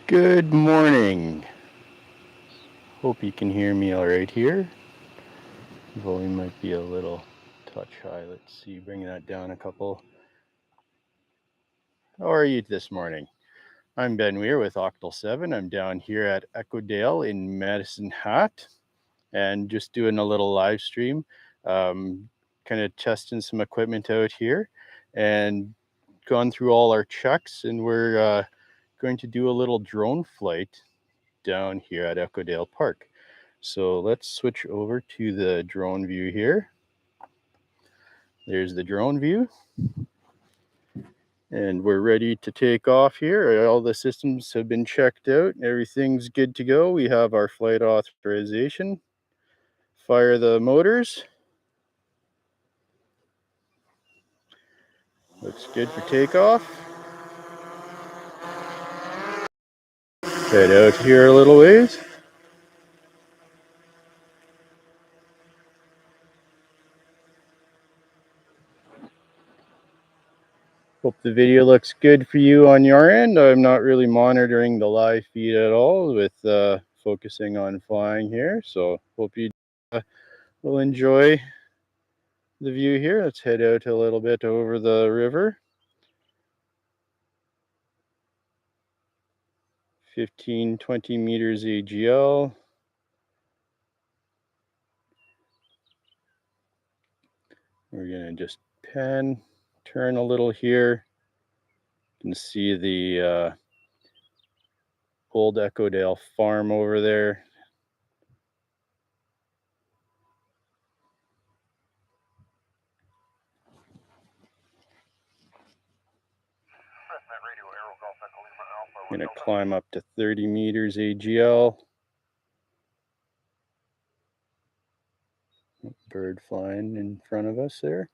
Good morning. Hope you can hear me all right here. Volume might be a little touch high. Let's see, bring that down a couple. How are you this morning? I'm Ben Weir with Octal 7. I'm down here at Echodale in Medicine Hat and just doing a little live stream, kind of testing some equipment out here and gone through all our checks. And we're going to do a little drone flight down here at Echodale Park. So let's switch over to the drone view here. There's the drone view. And we're ready to take off here. All the systems have been checked out. Everything's good to go. We have our flight authorization. Fire the motors. Looks good for takeoff. Head out here a little ways. Hope the video looks good for you on your end. I'm not really monitoring the live feed at all with focusing on flying here. So hope you will enjoy the view here. Let's head out a little bit over the river. 15-20 meters AGL. We're gonna just turn a little here. You can see the old Echodale farm over there. I'm gonna climb up to 30 meters AGL. Bird flying in front of us there.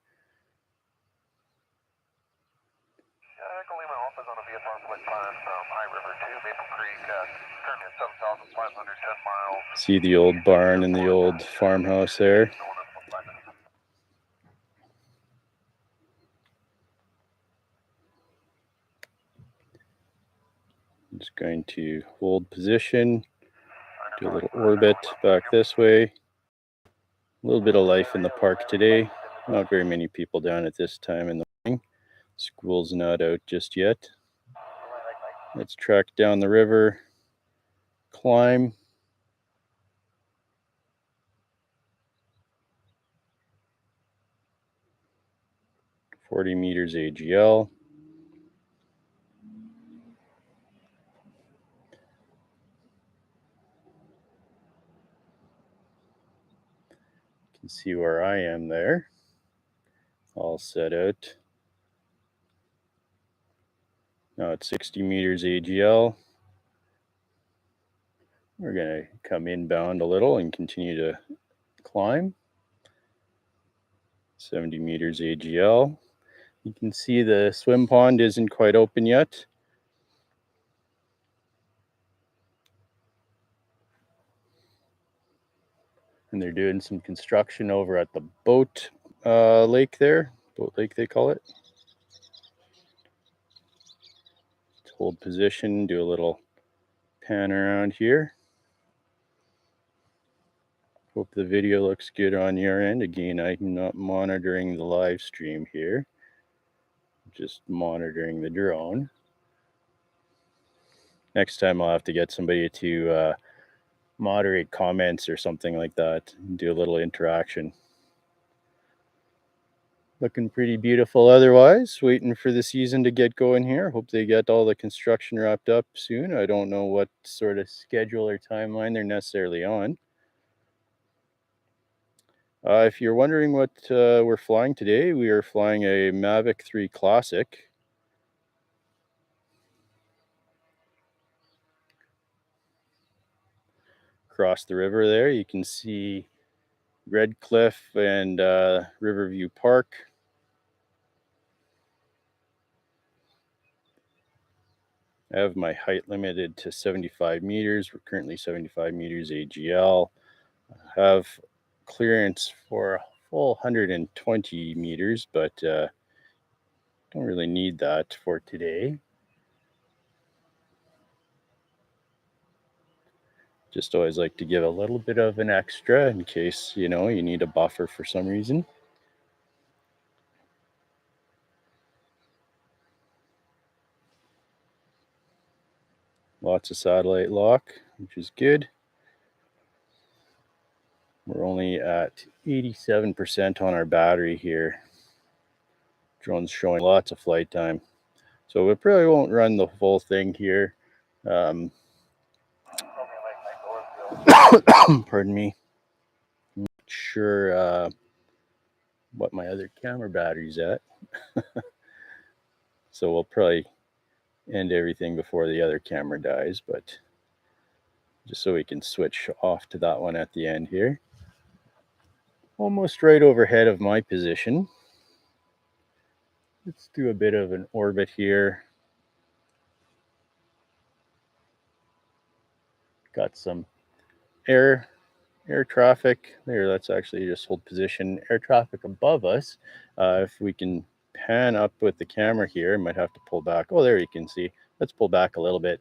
See the old barn and the old farmhouse there. I'm just going to hold position, do a little orbit back this way. A little bit of life in the park today. Not very many people down at this time in the morning. School's not out just yet. Let's track down the river, climb. .40 meters AGL. You can see where I am there. All set out. Now it's 60 meters AGL. We're going to come inbound a little and continue to climb. 70 meters AGL. You can see the swim pond isn't quite open yet. And they're doing some construction over at the boat lake there. Boat lake, they call it. Let's hold position, do a little pan around here. Hope the video looks good on your end. Again, I'm not monitoring the live stream here, just monitoring the drone. Next time I'll have to get somebody to moderate comments or something like that, do a little interaction. Looking pretty beautiful otherwise. Waiting for the season to get going here. Hope they get all the construction wrapped up soon. I don't know what sort of schedule or timeline they're necessarily on. If you're wondering what we're flying today, we are flying a Mavic 3 Classic. Across the river there, you can see Red Cliff and Riverview Park. I have my height limited to 75 meters. We're currently 75 meters AGL. I have clearance for a full 120 meters, but don't really need that for today. Just always like to give a little bit of an extra in case, you know, you need a buffer for some reason. Lots of satellite lock, which is good. We're only at 87% on our battery here. Drone's showing lots of flight time. So we probably won't run the full thing here. Pardon me. I'm not sure what my other camera battery's at. So we'll probably end everything before the other camera dies, but just so we can switch off to that one at the end here. Almost right overhead of my position. Let's do a bit of an orbit here. Got some air traffic there. Let's actually just hold position. Air traffic above us. If we can pan up with the camera here, I might have to pull back. Oh, there you can see. Let's pull back a little bit.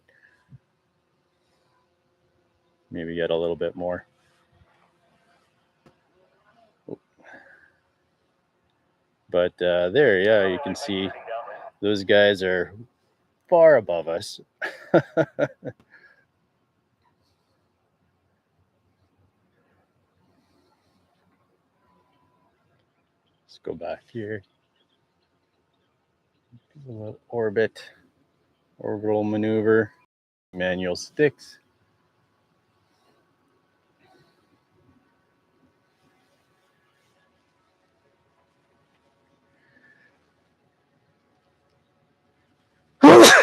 Maybe get a little bit more. But there, yeah, you can see those guys are far above us. Let's go back here. Do a little orbital maneuver. Manual sticks.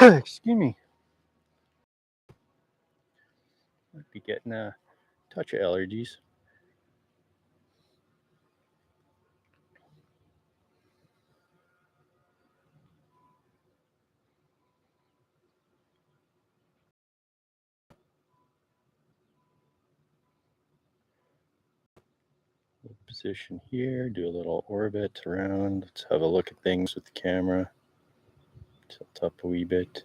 Excuse me. Might be getting a touch of allergies. Position here, do a little orbit around. Let's have a look at things with the camera. Tilt up a wee bit.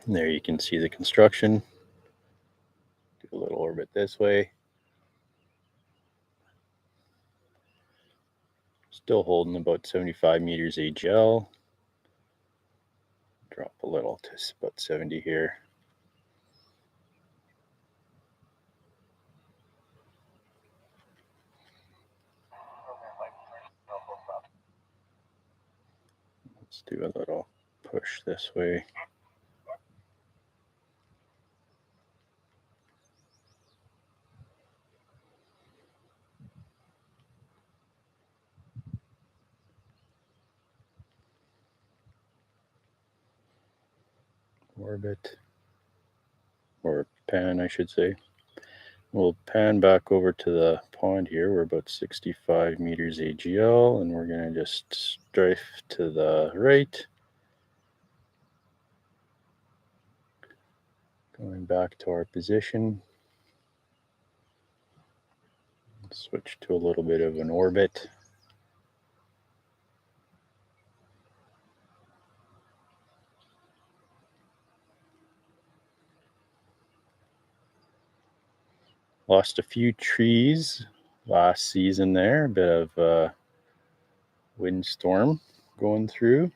And there you can see the construction. Do a little orbit this way. Still holding about 75 meters AGL. Drop a little to about 70 here. Let's do a little push this way. Orbit, or pan, I should say. We'll pan back over to the pond here. We're about 65 meters AGL, and we're going to just strafe to the right. Going back to our position. Switch to a little bit of an orbit. Lost a few trees last season there. A bit of a windstorm going through.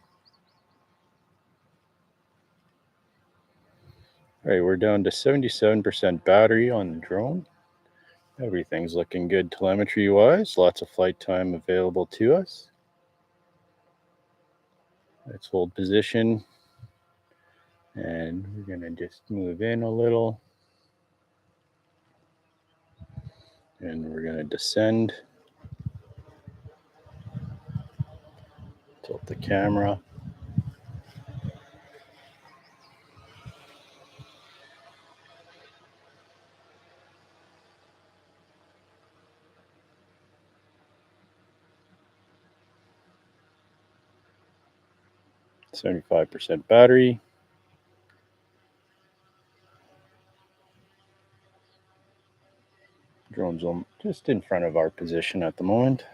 All right, we're down to 77% battery on the drone. Everything's looking good telemetry-wise. Lots of flight time available to us. Let's hold position. And we're going to just move in a little. And we're going to descend. Tilt the camera. %75 battery. Drone's just in front of our position at the moment.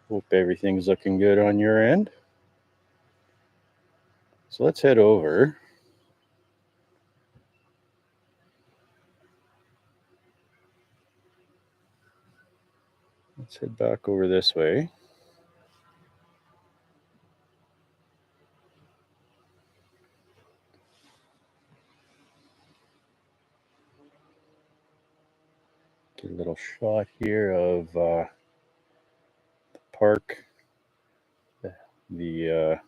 Hope everything's looking good on your end. So let's head over. Let's head back over this way. Get a little shot here of the park. The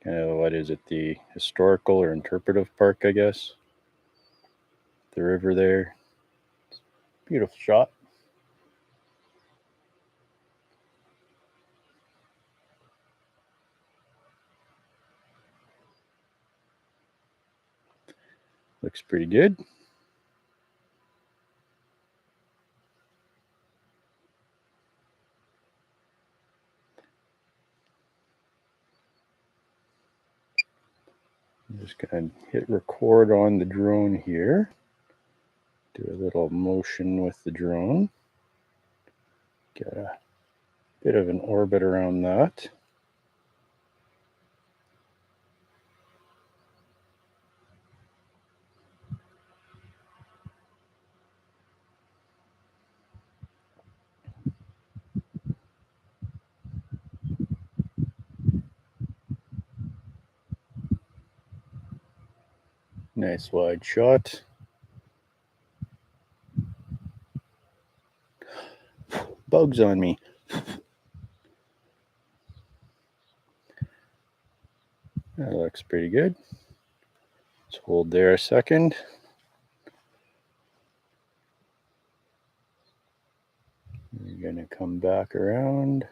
kind of, what is it, the historical or interpretive park, I guess. The river there. Beautiful shot. Looks pretty good. I'm just going to hit record on the drone here. Do a little motion with the drone. Get a bit of an orbit around that. Nice wide shot. Bugs on me. That looks pretty good. Let's hold there a second. We're going to come back around,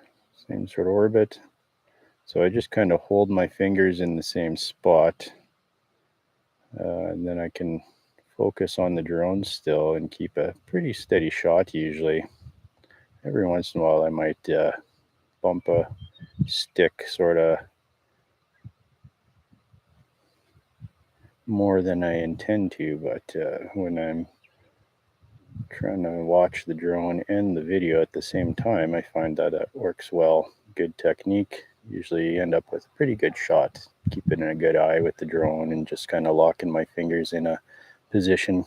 same sort of orbit. So I just kind of hold my fingers in the same spot, and then I can focus on the drone still and keep a pretty steady shot usually. Every once in a while I might bump a stick sort of more than I intend to, but when I'm trying to watch the drone and the video at the same time, I find that it works well. Good technique. Usually you end up with a pretty good shot. Keeping a good eye with the drone and just kind of locking my fingers in a position.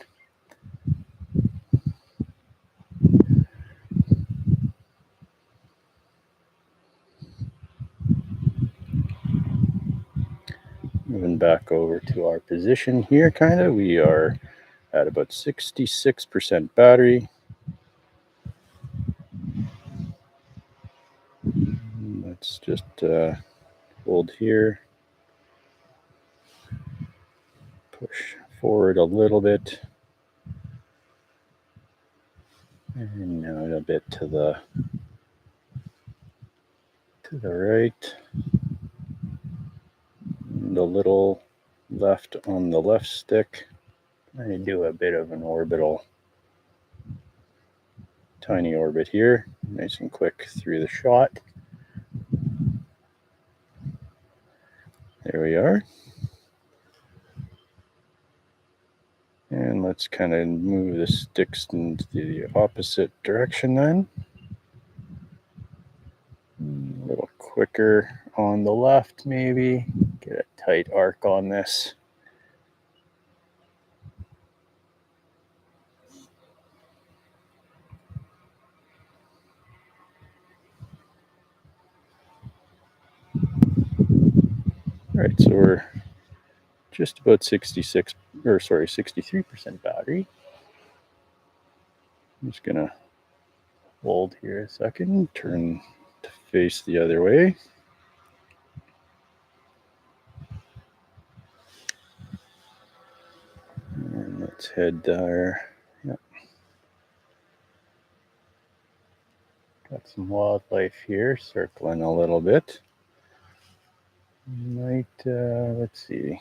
Moving back over to our position here, kind of, we are at about 66% battery. Let's just hold here, push forward a little bit, and now a bit to the right, and a little left on the left stick. I do a bit of an orbital, tiny orbit here, nice and quick through the shot. There we are. And let's kind of move the sticks into the opposite direction then. A little quicker on the left, maybe. Get a tight arc on this. All right, so we're just about 63% battery. I'm just gonna hold here a second, turn to face the other way. And let's head there. Yep. Got some wildlife here, circling a little bit. Might, let's see.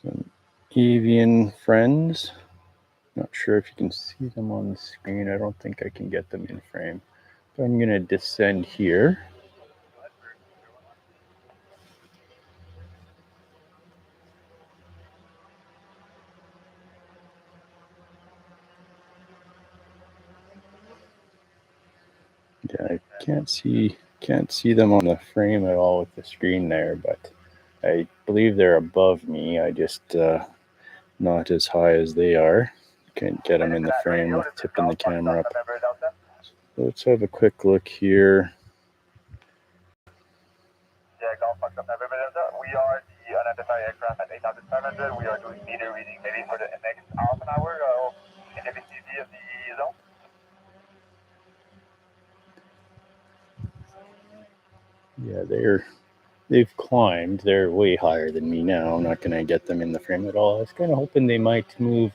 Some avian friends. Not sure if you can see them on the screen. I don't think I can get them in frame. So I'm going to descend here. Yeah, I can't see them on the frame at all with the screen there, but I believe they're above me. I just not as high as they are. Can't get them in the frame with tipping the camera up. So let's have a quick look here. We are the unidentified aircraft at 8,500. We are doing meter reading maybe for the next half an hour in the vicinity of the zone. Yeah, they've climbed. They're way higher than me now. I'm not going to get them in the frame at all. I was kind of hoping they might move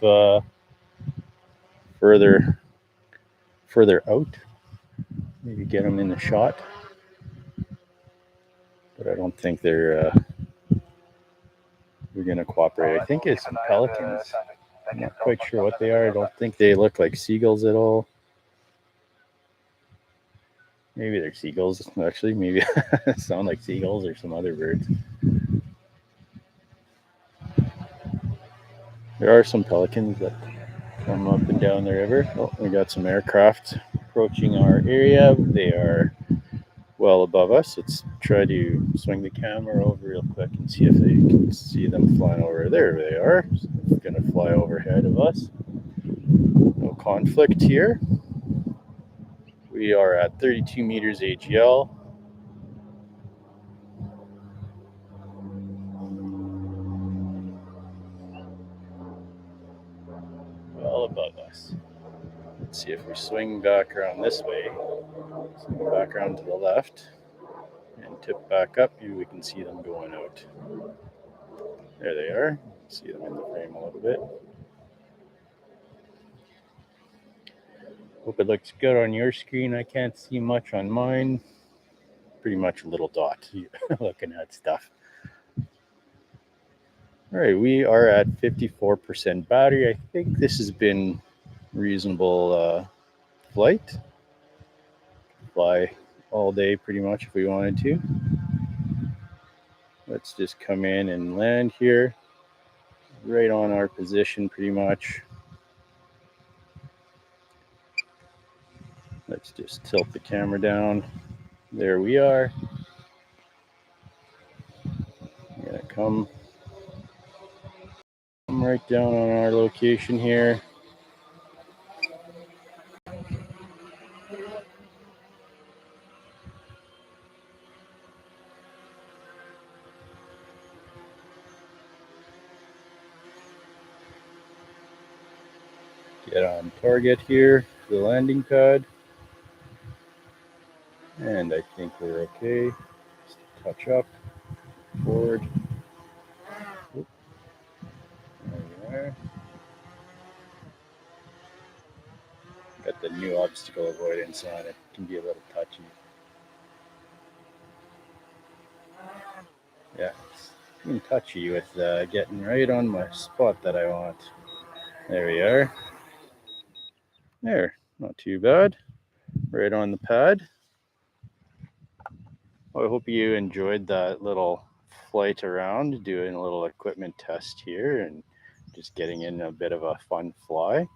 further out. Maybe get them in the shot. But I don't think they're going to cooperate. I think it's some pelicans. I'm not quite sure what they are. I don't think they look like seagulls at all. Maybe they're seagulls, actually. Maybe sound like seagulls or some other birds. There are some pelicans that come up and down the river. Oh, we got some aircraft approaching our area. They are well above us. Let's try to swing the camera over real quick and see if they can see them flying over. There they are. It's going to fly overhead of us. No conflict here. We are at 32 meters AGL. Well above us. Let's see if we swing back around this way. Swing back around to the left and tip back up. Maybe we can see them going out. There they are. See them in the frame a little bit. Hope it looks good on your screen. I can't see much on mine. Pretty much a little dot looking at stuff. All right, we are at 54% battery. I think this has been reasonable flight. Fly all day pretty much if we wanted to. Let's just come in and land here. Right on our position pretty much. Let's just tilt the camera down. There we are. I'm gonna come right down on our location here. Get on target here for the landing pad. And I think we're okay. Just touch up, forward. Oop. There we are. Got the new obstacle avoidance on it. It can be a little touchy. Yeah, it's being touchy with getting right on my spot that I want. There we are. There, not too bad. Right on the pad. Well, I hope you enjoyed that little flight around, doing a little equipment test here and just getting in a bit of a fun fly.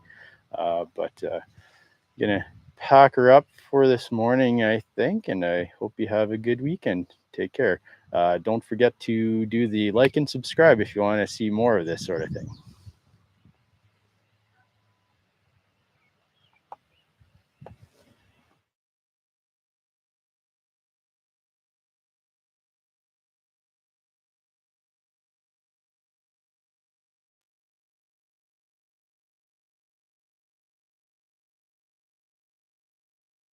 Gonna pack her up for this morning, I think, and I hope you have a good weekend. Take care. Don't forget to do the like and subscribe if you want to see more of this sort of thing.